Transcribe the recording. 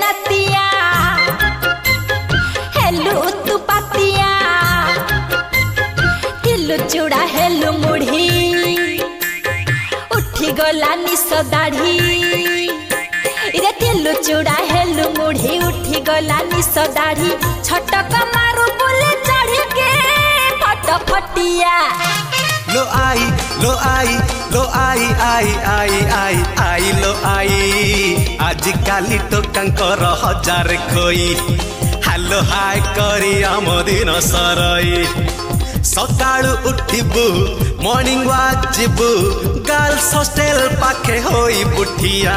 नतिया हेलु तू पातिया तिलु चूड़ा हेलु मुढ़ी उठी गला निस दाढ़ी इरे तिलु चूड़ा हेलु मुढ़ी उठी गला निस दाढ़ी छटक मारू बुले चढ़ के फटफटिया लो आई लो आई लो आई आई आई आई आई लो आई आज काली टोकांकर हजार खोई हालो हाय करी आम दिन सरई सकाळु उठिबु मॉर्निंग वॉक जिबु गर्ल्स हॉस्टल पाखे होई बुठिया।